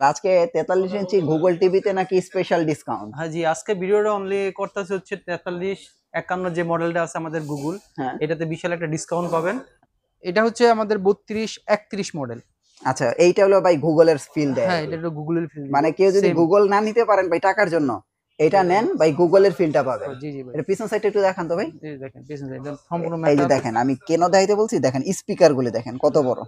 আজকে 43 ইঞ্চি গুগল টিভিতে নাকি স্পেশাল ডিসকাউন্ট। হ্যাঁ জি, আজকে ভিডিওটা অনলি করতেছে হচ্ছে 4351 যে মডেলটা আছে আমাদের গুগল, হ্যাঁ এটাতে বিশাল একটা ডিসকাউন্ট পাবেন। এটা হচ্ছে আমাদের 3231 মডেল। আচ্ছা, এইটা হলো ভাই গুগলের ফিল দেয় আর হ্যাঁ, কি। এটা হলো গুগলের ফিল মানে দিবে কেউ যদি সেম। গুগল না নিতে পারেন ভাই টাকার জন্য, এটা নেন ভাই, গুগলের ফিলটা পাবেন। জি জি ভাই, এটা পিছন সাইডটা একটু দেখান তো ভাই। এই দেখেন পিছনে একদম সম্পূর্ণ এই যে মেটাল। দেখেন, আমি কেন দেখাইতে বলছি, দেখেন স্পিকার গুলো দেখেন কত বড়।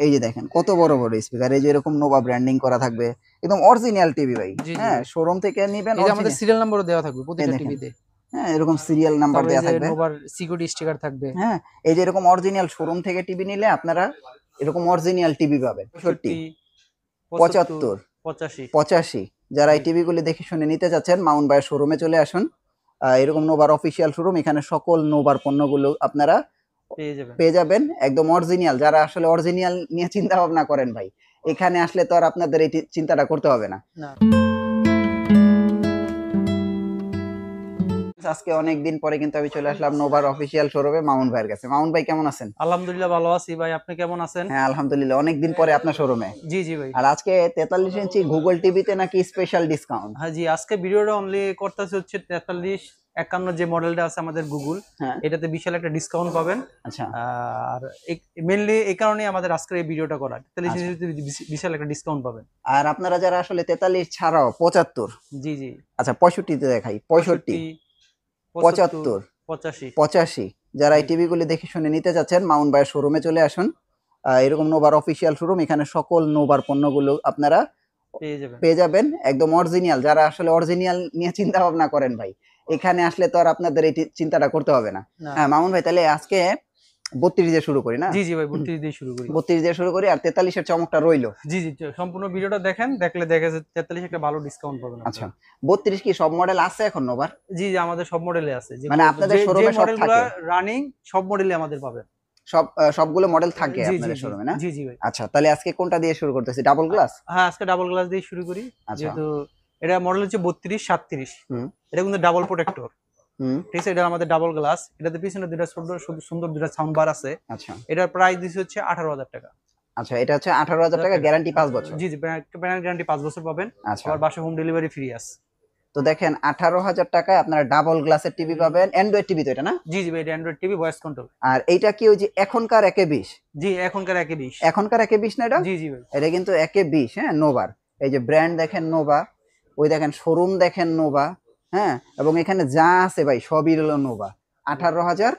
এই যে দেখেন কত বড় বড় স্পিকার, এই যে এরকম নোভা ব্র্যান্ডিং করা থাকবে, একদম অরিজিনাল টিভি ভাই। জি জি হ্যাঁ, ভাই, শোরুম থেকে নিবেন এই যে আমাদের অরিজিনাল। সিরিয়াল নাম্বারও দেওয়া থাকবে এই প্রতিটা দেখেন, টিভিতে। হ্যাঁ এরকম সিরিয়াল নাম্বার তারপরে এই দেওয়া যে থাকবে। নোভার সিকিউরিটি স্টিকার থাকবে। হ্যাঁ, এই যে এরকম অরিজিনাল শোরুম থেকে টিভি নিলে আপনারা এরকম অরিজিনাল টিভি পাবেন। 65, 75, 75, 85 85 যারা এই জি টিভি গুলি দেখে শুনে নিতে চাচ্ছেন, মাউন্ট বায়ের শোরুমে চলে আসুন। এরকম নোভার অফিসিয়াল শোরুম, এখানে সকল নোভার পণ্যগুলো আপনারা পেয়ে যাবেন। পেয়ে যাবেন একদম অরিজিনাল। যারা আসলে অরিজিনাল নিয়ে চিন্তা ভাবনা করেন ভাই, এখানে আসলে তো আর আপনাদের এই চিন্তাটা করতে হবে না। না, আজকে অনেকদিন পরে কিন্তু আমি চলে আসলাম নোভার অফিসিয়াল শোরুমে মামুন ভাইয়ের কাছে। মামুন ভাই কেমন আছেন? আলহামদুলিল্লাহ ভালো আছি ভাই, আপনি কেমন আছেন? হ্যাঁ আলহামদুলিল্লাহ, অনেকদিন পরে আপনার শোরুমে। জি জি ভাই। আর আজকে 43 ইঞ্চি গুগল টিভিতে নাকি স্পেশাল ডিসকাউন্ট। হ্যাঁ জি, আজকে ভিডিওটা অনলি করতেছে হচ্ছে 4351 যে মডেলটা আছে আমাদের গুগল, হ্যাঁ এটাতে বিশাল একটা ডিসকাউন্ট পাবেন। আচ্ছা আর মেনলি এই কারণে আমাদের আজকের এই ভিডিওটা করা, 43 আচ্ছা। ইঞ্চিতে বিশাল একটা ডিসকাউন্ট পাবেন। আর আপনারা যারা আসলে 43 ছাড়াও 75, জি জি, আচ্ছা 65 তে দেখাই, 65, 65, 75, 75, 85 85 যারা এই জি টিভি গুলি দেখে শুনে নিতে চাচ্ছেন, মাউন্ট বায়ের শোরুমে চলে আসুন। এরকম নোভার অফিসিয়াল শোরুম, এখানে সকল নোভার পণ্যগুলো আপনারা পেয়ে যাবেন। পেয়ে যাবেন একদম অরিজিনাল। যারা আসলে অরিজিনাল নিয়ে চিন্তা ভাবনা করেন ভাই, এখানে আসলে তো আর আপনাদের এই চিন্তাটা করতে হবে না। না, হ্যাঁ মামুন ভাই, তাহলে আজকে 32 দিয়ে শুরু করি না? জি জি ভাই, 32 দিয়ে শুরু করি। 32 দিয়ে শুরু করি, আর 43 এর চমকটা রইলো। জি জি, সম্পূর্ণ ভিডিওটা দেখেন, দেখলে দেখা যাচ্ছে 43 একটা ভালো ডিসকাউন্ট পাবেন আচ্ছা, আপনারা। 32 কি সব মডেল আছে এখন নোভার? জি জি, আমাদের সব মডেলে আছে, মানে যেগুলো আপনাদের যে যে শোরুমে সব মডেলগুলো থাকে? রানিং সব মডেলে আমাদের পাবেন। সবগুলো মডেল থাকে জি জি আপনাদের জি শোরুমে না? জি জি ভাই। আচ্ছা, তাহলে আজকে কোনটা দিয়ে শুরু করতেছি, ডাবল গ্লাস? হ্যাঁ, আজকে ডাবল গ্লাস দিয়ে শুরু করি। আচ্ছা। যেহেতু এটা মডেল হচ্ছে 3237, হুম এটা কিন্তু ডাবল প্রোটেক্টর। হুম ঠিক আছে, এটা আমাদের ডাবল গ্লাস, এটাতে পিছনে দুটা সুন্দর সুন্দর দুটা সাউন্ড বার আছে। আচ্ছা এটার প্রাইস দিচ্ছে হচ্ছে 18,000 টাকা। আচ্ছা, এটা হচ্ছে 18,000 টাকা, গ্যারান্টি 5 বছর। জি জি, ব্র্যান্ড গ্যারান্টি 5 বছর পাবেন। আচ্ছা, আবার বাসা হোম ডেলিভারি ফ্রি আছে। তো দেখেন 18,000 টাকায় আপনারা ডাবল গ্লাসের টিভি পাবেন, অ্যান্ড্রয়েড টিভি তো এটা না? জি জি ভাই, এটা অ্যান্ড্রয়েড টিভি ভয়েস কন্ট্রোল। আর এইটা কি ওই যে এখনকার একে 20? জি, এখনকার একে 20। এখনকার একে 20 না এটা? জি জি ভাই। এটা কিন্তু একে 20। হ্যাঁ, নোভার এই যে ব্র্যান্ড দেখেন নোভা, ওই দেখেন শোরুম দেখেন নোভা। হ্যাঁ, এবং এখানে যা আছে ভাই সবই হলো নোভা। 18,000,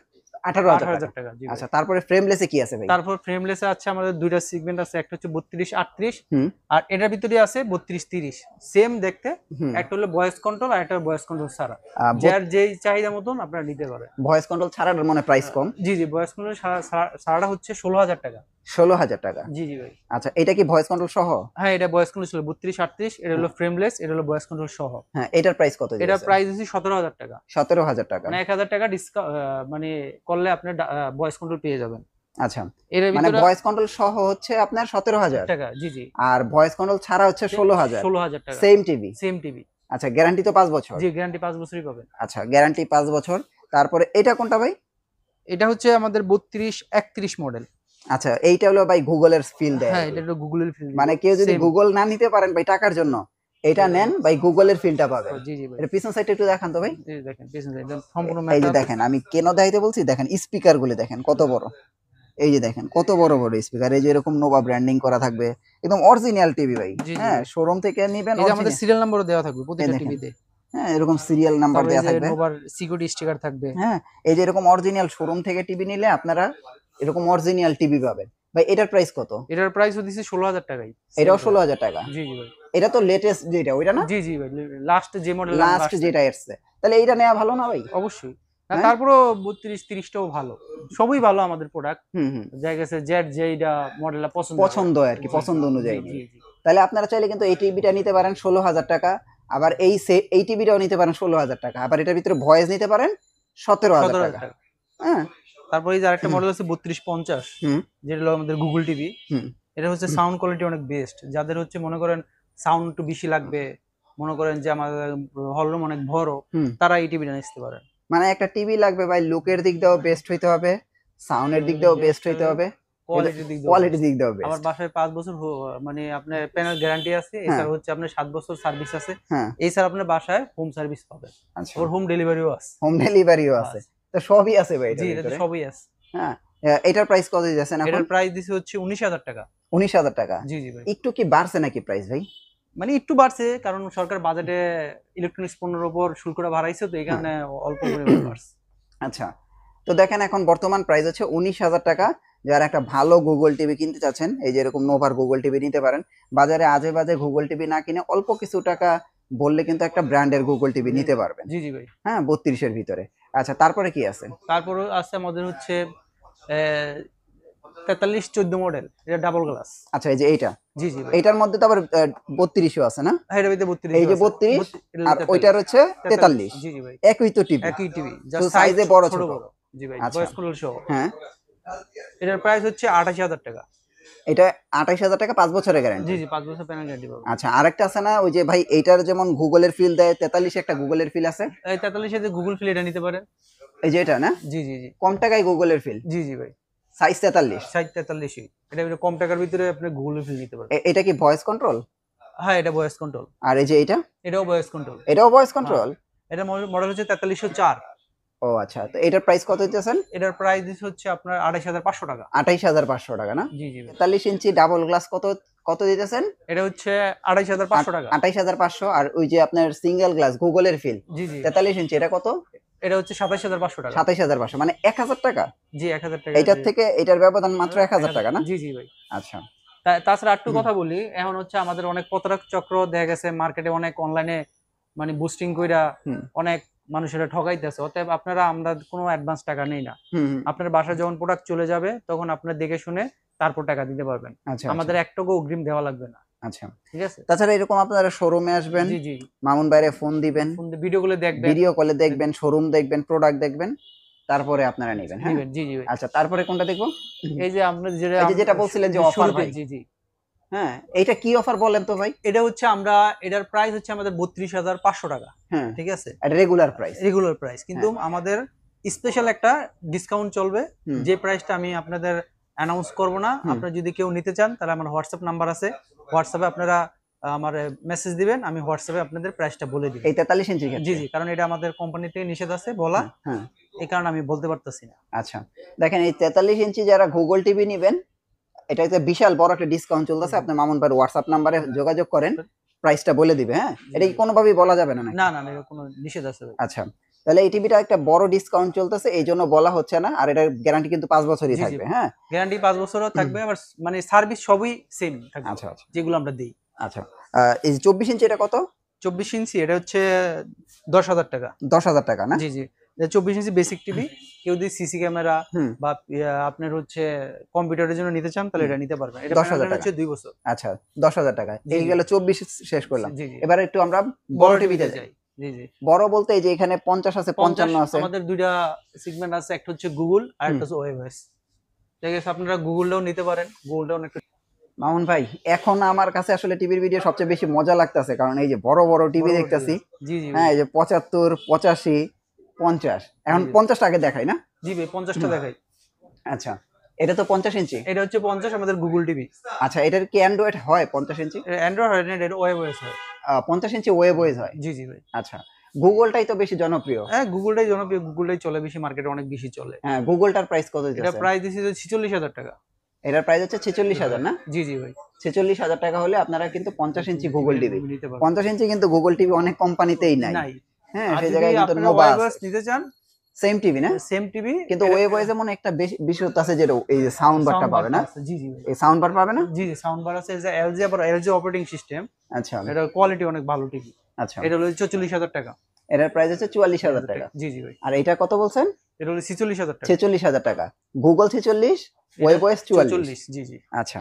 18,000 টাকা। 18,000 টাকা, জি ভাই। আচ্ছা, তারপরে ফ্রেমলেসে কি আছে ভাই? তারপর ফ্রেমলেসে আছে আমাদের দুইটা সেগমেন্ট আছে, একটা হচ্ছে 3238, হুম আর এটার ভিতরে আছে 3230, সেম দেখতে। হুম একটা হলো ভয়েস কন্ট্রোল আর একটা ভয়েস কন্ট্রোল ছাড়া, যার যেই চাহিদা মতন আপনারা নিতে পারেন। ভয়েস কন্ট্রোল ছাড়ার মনে প্রাইস কম? জি জি, ভয়েস কন্ট্রোল ছাড়াটা হচ্ছে 16,000 টাকা। 16,000 টাকা। জি জি ভাই। আচ্ছা, এটা কি ভয়েস কন্ট্রোল সহ? হ্যাঁ, এটা ভয়েস কন্ট্রোল ছিল 3238, এটা হলো ফ্রেমলেস, এটা হলো ভয়েস কন্ট্রোল সহ। হ্যাঁ, এটার প্রাইস কত এটা দিয়েছেন? প্রাইস হচ্ছে 17,000 টাকা। 17,000 টাকা। মানে 1,000 টাকা ডিসকাউন্ট, মানে করলে আপনি ভয়েস কন্ট্রোল পেয়ে যাবেন। আচ্ছা, এর মানে ভিতরে ভয়েস কন্ট্রোল সহ হচ্ছে আপনার 17,000, টাকা, জি জি, আর ভয়েস কন্ট্রোল ছাড়া হচ্ছে 16,000। 16,000 টাকা। Same TV? Same TV. আচ্ছা, গ্যারান্টি তো 5 বছর? জি, গ্যারান্টি 5 বছরই পাবেন। আচ্ছা, গ্যারান্টি 5 বছর। তারপরে এটা কোনটা ভাই? এটা হচ্ছে আমাদের 3231 মডেল। আচ্ছা, এইটা হলো ভাই গুগলের ফিল দেয় আর হ্যাঁ, কি। এটা হলো গুগলের ফিল দিবে মানে কেউ যদি সেম। গুগল না নিতে পারেন ভাই টাকার জন্য, এটা নেন ভাই, গুগলের ফিলটা পাবেন। জি জি ভাই, এটা পিছন সাইডটা একটু দেখান তো ভাই। এই দেখেন পিছনে একদম সম্পূর্ণ এই যে মেটাল। দেখেন, আমি কেন দেখাইতে বলছি, দেখেন স্পিকার গুলো দেখেন কত বড়। এই যে দেখেন কত বড় বড় স্পিকার, এই যে এরকম নোভা ব্র্যান্ডিং করা থাকবে, একদম অরিজিনাল টিভি ভাই। জি জি হ্যাঁ, ভাই, শোরুম থেকে নিবেন এই যে আমাদের অরিজিনাল। সিরিয়াল নাম্বারও দেওয়া থাকবে এই প্রতিটা দেখেন, টিভিতে। হ্যাঁ এরকম সিরিয়াল নাম্বার তারপরে এই দেওয়া যে থাকবে। নোভার সিকিউরিটি স্টিকার থাকবে। হ্যাঁ, এই যে এরকম অরিজিনাল শোরুম থেকে টিভি নিলে আপনারা এরকম অরিজিনাল টিভি পাবেন। ভাই এটার প্রাইস কত? এটার প্রাইস দিচ্ছে 16,000 টাকাই। এটাও 16,000 টাকা? জি জি ভাই। এটা তো লেটেস্ট যেটা, ওইটা না? জি জি ভাই, লাস্ট যে মডেল লাস্ট যেটা এসছে, তাহলে এইটা নেওয়া ভালো না ভাই? অবশ্যই। না, হ্যাঁ তারপরেও 32-30টাও ভালো, সবই ভালো আমাদের প্রোডাক্ট। হুম হুম, জায়গা আছে জেড যেইটা মডেলটা পছন্দ হবে। পছন্দ আর কি, জি পছন্দ অনুযায়ী জি জি নিবে। জি, তাহলে আপনারা চাইলে কিন্তু এই টিভিটা নিতে পারেন 16,000 টাকা, আবার এই টিভিটাও নিতে পারেন 16,000 টাকা, আবার এটার ভিতরে ভয়েস নিতে পারেন 17,000 17,000 টাকা। টাকা। হ্যাঁ তারপরে এই যে আরেকটা মডেল আছে 3250, হুম যেটা হলো আমাদের গুগল টিভি। হুম এটা হচ্ছে সাউন্ড কোয়ালিটি অনেক বেস্ট, যাদের হচ্ছে মনে করেন সাউন্ড একটু বেশি লাগবে, মনে করেন যে আমাদের হল রুম অনেক বড়, হুম তারা এই টিভিটা নিতে পারেন। মানে একটা টিভি লাগবে ভাই, লুকের দিক দিয়েও বেস্ট হইতে হবে, সাউন্ডের দিক দিয়েও বেস্ট হইতে হবে, কোয়ালিটির দিক দিয়ে কোয়ালিটি দিক দিয়ে আমার বেস্ট। বাসায় 5 বছর মানে আপনার প্যানেল গ্যারান্টি আছে, এছাড়া হচ্ছে আপনার 7 বছর সার্ভিস আছে, হ্যাঁ এছাড়া আপনার বাসায় হোম সার্ভিস পাবেন, আচ্ছা, ওর হোম ডেলিভারিও আছে। হোম ডেলিভারিও আছে, তো সবই আছে ভাই জি, এটার এটাতে ভিতরে। সবই আছে। হ্যাঁ এটার প্রাইস কত দিতেছেন এখন? এটার প্রাইস দিছে হচ্ছে 19,000 টাকা। 19,000 টাকা। জি, জি ভাই। একটু কি বাড়ছে নাকি প্রাইস ভাই? মানে একটু বাড়ছে, কারণ সরকার বাজেটে ইলেকট্রনিক্স পণ্যের উপর শুল্কটা বাড়াইছে, তো এই কারণে অল্প পরিমাণে বাড়ছে। আচ্ছা, তো দেখেন এখন বর্তমান প্রাইস হচ্ছে 19,000 টাকা। যারা একটা ভালো গুগল টিভি কিনতে চাচ্ছেন, এই যে এরকম নোভার গুগল টিভি নিতে পারেন। বাজারে আজে বাজে গুগল টিভি না কিনে অল্প কিছু টাকা বললে কিন্তু একটা ব্র্যান্ডের গুগল টিভি নিতে পারবেন। জি, জি ভাই। হ্যাঁ 32-এর ভিতরে। আচ্ছা, তারপরে কি আছে? তারপরে আছে আমাদের হচ্ছে 43-14 মডেল, এটা ডাবল গ্লাস। আচ্ছা, এই যে এইটা, জি, জি ভাই। এইটার মধ্যে তো আবার 32ও আছে না? হ্যাঁ, এটার ভিতরে 32 এই যে আছে। 32 এটা আর 43 ওইটার হচ্ছে 43। জি, জি ভাই। একই তো টিভি, একই টিভি, তো জাস্ট সাইজে সাইজ বড় ছোট ছোট। বড়। জি ভাই, আচ্ছা, ভয়েস কন্ট্রোল সহ। হ্যাঁ এটার প্রাইস হচ্ছে 28,000 টাকা। এটা 28,000 টাকা, 5 বছরের গ্যারান্টি। জি, জি, 5 বছর প্যানেল গ্যারান্টি পাবেন। আচ্ছা, আরেকটা আছে না ওই যে ভাই, এইটার যেমন গুগলের ফিল দেয়, 43 একটা গুগলের ফিল আছে, এই 43 এর গুগল ফিল এটা নিতে পারেন। এই যে এটা না, জি, জি, জি। কম টাকায় গুগলের ফিল, জি, জি ভাই। সাইজ 43। 43 এটা কম টাকার ভিতরে আপনি গুগল ফিল নিতে পারেন। এটা কি ভয়েস কন্ট্রোল? হ্যাঁ, এটা ভয়েস কন্ট্রোল। আর এই যে এটা, এটাও ভয়েস কন্ট্রোল। এটাও ভয়েস কন্ট্রোল। এটা মডেল হচ্ছে 4304। ও আচ্ছা, তো এটার প্রাইস কত দিতেছেন? এটার প্রাইস হচ্ছে আপনার 28,500 টাকা। 28,500 টাকা না? জি, জি ভাই। 43 ইঞ্চি ডাবল গ্লাস কত কত দিতেছেন? এটা হচ্ছে 28,500 টাকা। 28,500। আর ওই যে আপনার সিঙ্গেল গ্লাস গুগলের ফিল, জি, জি। 43 ইঞ্চি, এটা কত? এটা হচ্ছে 27,500 টাকা। 27,500, মানে 1,000 টাকা। জি, 1,000 টাকা। এইটার থেকে এটার ব্যবধান মাত্র 1,000 টাকা না? জি, জি ভাই। আচ্ছা, তাছাড়া একটু কথা বলি, এখন হচ্ছে আমাদের অনেক প্রতারক চক্র দেখা গেছে মার্কেটে, অনেক অনলাইনে মানে বুস্টিং কইরা হুম অনেক মানুষেরা ঠকাইতেছে। অতএব আমরা কোনো অ্যাডভান্স টাকা নেই না। হুম হুম। আপনার বাসায় যখন প্রোডাক্ট চলে যাবে তখন আপনার দেখে শুনে তারপর টাকা দিতে পারবেন। আচ্ছা আমাদের 1 টাকাও অগ্রিম দেওয়া লাগবে না। আচ্ছা। ঠিক আছে? তাছাড়া এরকম আপনারা শোরুমে আসবেন, জি, জি। মামুন ভাইরে ফোন দিবেন, ভিডিওগুলো দেখবেন। ভিডিও কলে দেখবেন, শোরুম দেখবেন, প্রোডাক্ট দেখবেন, তারপরে আপনারা নেবেন। হ্যাঁ জি, জি ভাই। আচ্ছা, তারপরে কোনটা দেখবো? এই যে আপনার এই যে যেটা বলছিলেন যে অফার ভাই, জি, জি। হ্যাঁ এইটা কি অফার বলেন তো ভাই? এটা হচ্ছে এটার প্রাইস হচ্ছে আমাদের 32,500 টাকা। হ্যাঁ ঠিক আছে? এটা রেগুলার প্রাইস। রেগুলার প্রাইস, কিন্তু আমাদের স্পেশাল একটা ডিসকাউন্ট চলবে, হুম। যে প্রাইসটা আমি আপনাদের অ্যানাউন্স করব না। আপনারা যদি কেউ নিতে চান তাহলে আমার হোয়াটসঅ্যাপ নাম্বার আছে, হোয়াটসঅ্যাপে আপনারা আমার মেসেজ দিবেন, আমি হোয়াটসঅ্যাপে আপনাদের প্রাইসটা বলে দিব। এই 43 ইঞ্চির ক্ষেত্রে? জি, জি, কারণ এটা আমাদের কোম্পানি থেকে নিষেধ আছে বলা, হ্যাঁ এই কারণে আমি বলতে পারতেছি না। আচ্ছা, দেখেন এই 43 ইঞ্চি যারা গুগল টিভি নেবেন, এটা একটা বিশাল বড় একটা ডিসকাউন্ট চলতেছে। আপনি মামুন ভাইয়ের হোয়াটসঅ্যাপ নাম্বারে যোগাযোগ করেন, প্রাইসটা বলে দিবে। হ্যাঁ এটা কি কোনোভাবেই বলা যাবে না নাকি? না, না, না, এর কোনো নিষেধ আছে ভাই। আচ্ছা, তাহলে এই টিভিটা একটা বড় ডিসকাউন্ট চলতেছে, এই জন্য বলা হচ্ছে না। আর এটার গ্যারান্টি কিন্তু 5 বছরই জি, জি। থাকবে। হ্যাঁ গ্যারান্টি 5 বছরও থাকবে, আবার মানে সার্ভিস সবই সেম থাকবে। আচ্ছা আচ্ছা যেগুলো আমরা দেই। আচ্ছা। এই যে 24 ইঞ্চি এটা কত? 24 ইঞ্চি এটা হচ্ছে 10,000 টাকা। 10,000 টাকা না? জি, জি। 24 ইঞ্চি বেসিক টিভি, কেউ যদি সিসি ক্যামেরা হুম বা আপনার হচ্ছে কম্পিউটারের জন্য নিতে চান তাহলে এটা নিতে পারবেন। এটা 10,000 প্যানেল টাকা। হচ্ছে 2 বছর। আচ্ছা 10,000 টাকা। জি, এই জি। গেল 24 শেষ করলাম। জি, জি। এবার একটু আমরা বড় টিভিতে যাই। যাই। জি, জি। বড় বলতে এই যে এখানে 50 আছে, 55 আছে। আমাদের দুইটা সেগমেন্ট আছে, একটা হচ্ছে গুগল আর একটা হচ্ছে ওএমএস। ঠিক আছে, আপনারা গুগলটাও নিতে পারেন, গুগলটাও একটু। মামুন ভাই, এখন আমার কাছে আসলে টিভির ভিডিও সবচেয়ে বেশি মজা লাগতেছে, কারণ এই যে বড় বড় টিভি দেখতেছি। জি, জি। হ্যাঁ এই যে 75, 85, 50, এখন 50 টাকা দেখাই না? জি ভাই, 50টা দেখাই। আচ্ছা, এটা তো 50 ইঞ্চি। এটা হচ্ছে 50 আমাদের গুগল টিভি। আচ্ছা, এটার কি অ্যান্ড্রয়েড হয় 50 ইঞ্চি? অ্যান্ড্রয়েড হয় না, এটা ওএমএস হয়। 50 ইঞ্চি ওয়েব ওয়েজ হয়। জি, জি ভাই। আচ্ছা, গুগলটাই তো বেশি জনপ্রিয়। হ্যাঁ, গুগলটাই জনপ্রিয়, গুগলটাই চলে বেশি, মার্কেটে অনেক বেশি চলে। হ্যাঁ, গুগলটার প্রাইস কত এটা দিতেছে? প্রাইস দিছি 46,000 টাকা। এটার প্রাইস হচ্ছে 46,000 না? জি, জি ভাই। 46,000 টাকা হলে আপনারা কিন্তু 50 ইঞ্চি গুগল টিভি নিতে পারবেন। 50 ইঞ্চি কিন্তু গুগল টিভি অনেক কোম্পানিতেই নাই। নাই। হ্যাঁ আর সেই যদি জায়গায় কিন্তু আপনারা নোভা ওয়েবস আছে। নিতে চান, সেম টিভি না? সেম টিভি, কিন্তু ওয়েব ওয়েজে মনে একটা বিশেষত্ব আছে, যেটা এই যে সাউন্ড বারটা পাবে না? জি, জি ভাই। এই সাউন্ড বার পাবে না? জি, জি, সাউন্ড বার আছে, যে এলজি, আবার এলজি অপারেটিং সিস্টেম। আচ্ছা এটা কোয়ালিটি অনেক ভালো টিভি। আচ্ছা, এটা হলো 44,000 টাকা। এটার প্রাইস হচ্ছে 44,000 টাকা। জি, জি ভাই। আর এটা কত বলছেন? এটা হলো 46,000 টাকা। 46,000 টাকা। গুগল 46, ওয়েব ওয়েজ 44। জি, জি। আচ্ছা,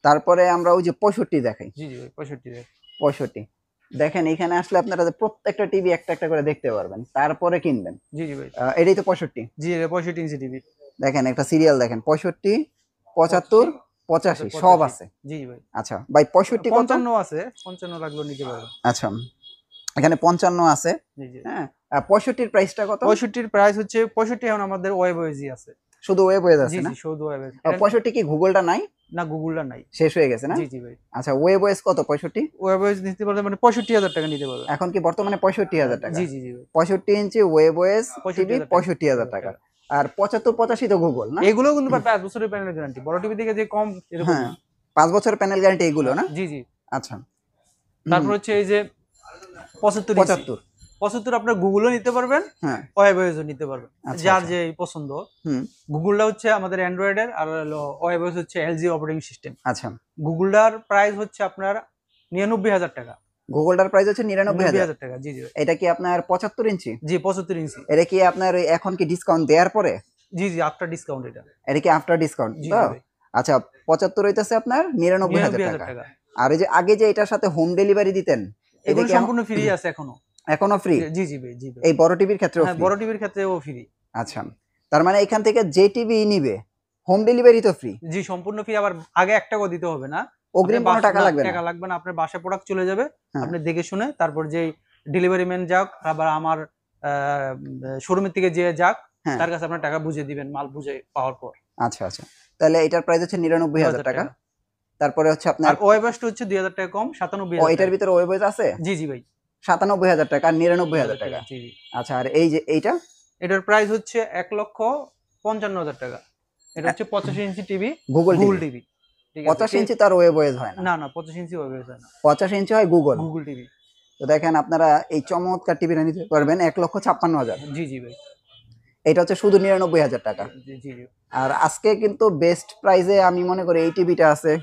তারপরে আমরা ওই যে 65 দেখাই। জি, জি ভাই, 65 টাকা। 65 দেখেন, এখানে আসলে আপনারা প্রত্যেকটা টিভি একটা একটা করে দেখতে পারবেন, তারপরে কিনবেন। জি, জি ভাই। এটাই তো 65। জি, এটা 65 ইঞ্চি টিভি। দেখেন একটা সিরিয়াল দেখেন, 65, 75, 85 সব আছে। জি ভাই। আচ্ছা ভাই, 65 কত? 55 আছে, 55 লাগলো নিতে পারবেন। আচ্ছা, এখানে 55 আছে। জি, জি। হ্যাঁ, 65 এর প্রাইসটা কত? 65 এর প্রাইস হচ্ছে 65 এখন আমাদের ওয়েব ওয়েজি আছে। শুধু ওয়েবওয়েজ জি আছে না? জি শুধু ওয়েবওয়েজ। 65 কি গুগলটা নাই? না গুগলটা নাই। শেষ হয়ে গেছে না? জি জি ভাই। আচ্ছা ওয়েবওয়েজ কত 65? ওয়েবওয়েজ নিতে পারলে মানে 65,000 টাকা নিতে পারবেন। এখন কি বর্তমানে 65,000 টাকা? জি জি জি ভাই। 65 ইঞ্চি ওয়েবওয়েজ টিভি 65,000 টাকা। 65,000 টাকা। আর 75-85 তো গুগল না? এগুলোও কিন্তু 5 বছরের প্যানেল গ্যারান্টি। বড় টিভি থেকে যে কম এরকম হ্যাঁ না। 5 বছরের প্যানেল গ্যারান্টি এগুলো না? জি জি। আচ্ছা তারপর হচ্ছে এই যে 75 ইঞ্চি। 75 75 আপনার গুগলও নিতে পারবেন, হ্যাঁ ওয়েবওয়েজও নিতে পারবেন। আচ্ছা, যার আচ্ছা। যে পছন্দ। হুম গুগলটা হচ্ছে আমাদের অ্যান্ড্রয়েডের আর হলো ওয়েবওয়েজ হচ্ছে এলজি অপারেটিং সিস্টেম। আচ্ছা গুগলটার প্রাইস হচ্ছে আপনার 99,000 টাকা। গুগলটার প্রাইস হচ্ছে 99,000। 99,000 টাকা। জি জি ভাই। এটা কি আপনার 75 ইঞ্চি? জি 75 ইঞ্চি। এটা কি আপনার এখন কি ডিসকাউন্ট দেওয়ার পরে? জি জি আফটার ডিসকাউন্ট এটা। এটা কি আফটার ডিসকাউন্ট জি তো? জি ভাই। আচ্ছা 75 হইতেছে আপনার 99,000 99,000 টাকা। টাকা। আর এই যে আগে যে এটার সাথে হোম ডেলিভারি দিতেন এটা এগুলো কি সম্পূর্ণ ফ্রি আছে এখনো। এখনো ফ্রি? জি জি ভাই, জি ভাই। এই বড় টিভির ক্ষেত্রেও হ্যাঁ ফ্রি? বড় টিভির ক্ষেত্রেও ফ্রি। আচ্ছা তার মানে এখান থেকে যে টিভি নিবে হোম ডেলিভারি তো ফ্রি? জি সম্পূর্ণ ফ্রি, আবার আগে 1 টাকাও দিতে হবে না। অগ্রিম কোনো টাকা লাগবে না? টাকা লাগবে না, আপনার বাসায় প্রোডাক্ট চলে যাবে। হ্যাঁ। আপনি দেখে শুনে তারপর যেই ডেলিভারি ম্যান যাক আবার আমার শোরুমের থেকে যে যাক হ্যাঁ। তার কাছে আপনার টাকা বুঝিয়ে দিবেন মাল বুঝে পাওয়ার পর। আচ্ছা আচ্ছা তাহলে এটার প্রাইস হচ্ছে 99,000 টাকা। তারপরে হচ্ছে আপনার আর ওয়েবওয়েজটা হচ্ছে 2,000 টাকা কম, ও 97,000 এটার টাকা। ভিতরে ওয়েবওয়েজ আছে? জি জি ভাই। 97,000 টাকা আর 99,000 টাকা। জি জি। আচ্ছা আর এই যে এইটা এটার প্রাইস হচ্ছে 1,55,000 টাকা। এটা হচ্ছে 85 inch TV, Google Google TV. TV. ঠিক আছে। 85 ইঞ্চি তার ওয়েবওয়েজ হয় না? না না 85 ইঞ্চি ওয়েবওয়েজ হয় না। 85 ইঞ্চি হয় গুগল। Google TV. তো দেখেন আপনারা এই চমৎকার টিভিটা নিতে পারবেন 1,56,000। জি জি ভাই। এটা হচ্ছে শুধু 99,000 টাকা। জি জি জি। আর আজকে কিন্তু বেস্ট প্রাইসে আমি মনে করি এই টিভিটা আছে,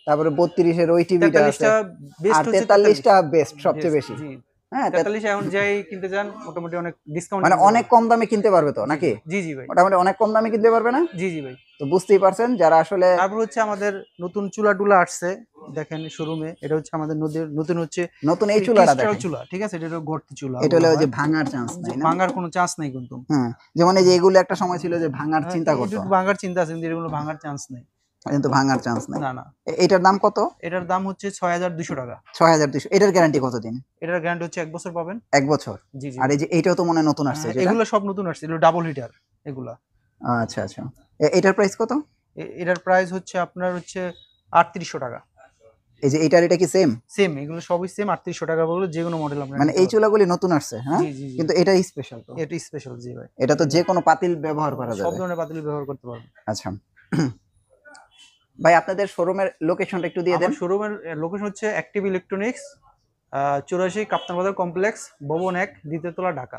তারপরে 32 এর ওই টিভিটা আছে, 43টা বেস্ট আর হচ্ছে 43টা বেস্ট সবচেয়ে বেশি। জি। হ্যাঁ 43 এখন যাই কিনতে চান মোটামুটি অনেক ডিসকাউন্ট মানে অনেক কম দামে কিনতে পারবে তো নাকি? জি জি ভাই। মোটামুটি অনেক কম দামে কিনতে পারবে না? জি জি ভাই। তো বুঝতেই পারছেন যারা আসলে তারপর হচ্ছে আমাদের নতুন চুলা আসছে দেখেন শোরুমে। এটা হচ্ছে আমাদের নতুন হচ্ছে নতুন এই চুলাটা ক্রিস্টাল দেখেন, চুলা, ঠিক আছে। এটা হলো গর্ত চুলা। এটা হলো ওই যে ভাঙার চান্স নাই না? ভাঙার কোনো চান্স নাই কিন্তু। হ্যাঁ যেমন এই যে এগুলো একটা সময় ছিল যে ভাঙার চিন্তা করতো, একটু ভাঙার চিন্তা আছে কিন্তু এগুলো ভাঙার চান্স নেই। কিন্তু ভাঙার চান্স নাই। না না। এটার দাম কত? এটার দাম হচ্ছে 6,200 টাকা। 6,200। এটার গ্যারান্টি কতদিন? এটার গ্যারান্টি হচ্ছে 1 বছর পাবেন। 1 বছর। জি জি। আর এই যে এইটাও তো মনে হয় নতুন আসছে যেটা? এগুলো সব নতুন আসছে, এগুলো ডাবল হিটার এগুলা। আচ্ছা আচ্ছা এটার প্রাইস কত? এটার প্রাইস হচ্ছে আপনার হচ্ছে 3800 টাকা। এই যে এটার এটা কি সেম? সেম, এগুলো সবই সেম 3800 টাকা বলে যে কোনো মডেল আপনারা মানে নিতে এই পারবেন। চুলাগুলি নতুন আসছে হ্যাঁ? জি জি জি। কিন্তু এটাই স্পেশাল তো? এটা স্পেশাল জি ভাই। এটা তো যে কোনো পাতিল ব্যবহার করা সব যাবে? ধরনের পাতিল ব্যবহার করতে পারবেন। আচ্ছা ভাই আপনাদের শোরুমের লোকেশনটা একটু দিয়ে দেন। আমার শোরুমের লোকেশন হচ্ছে অ্যাক্টিভ ইলেকট্রনিক্স, 84 কাপ্তান বাজার কমপ্লেক্স, ভবন 1, দ্বিতীয় তলা, ঢাকা।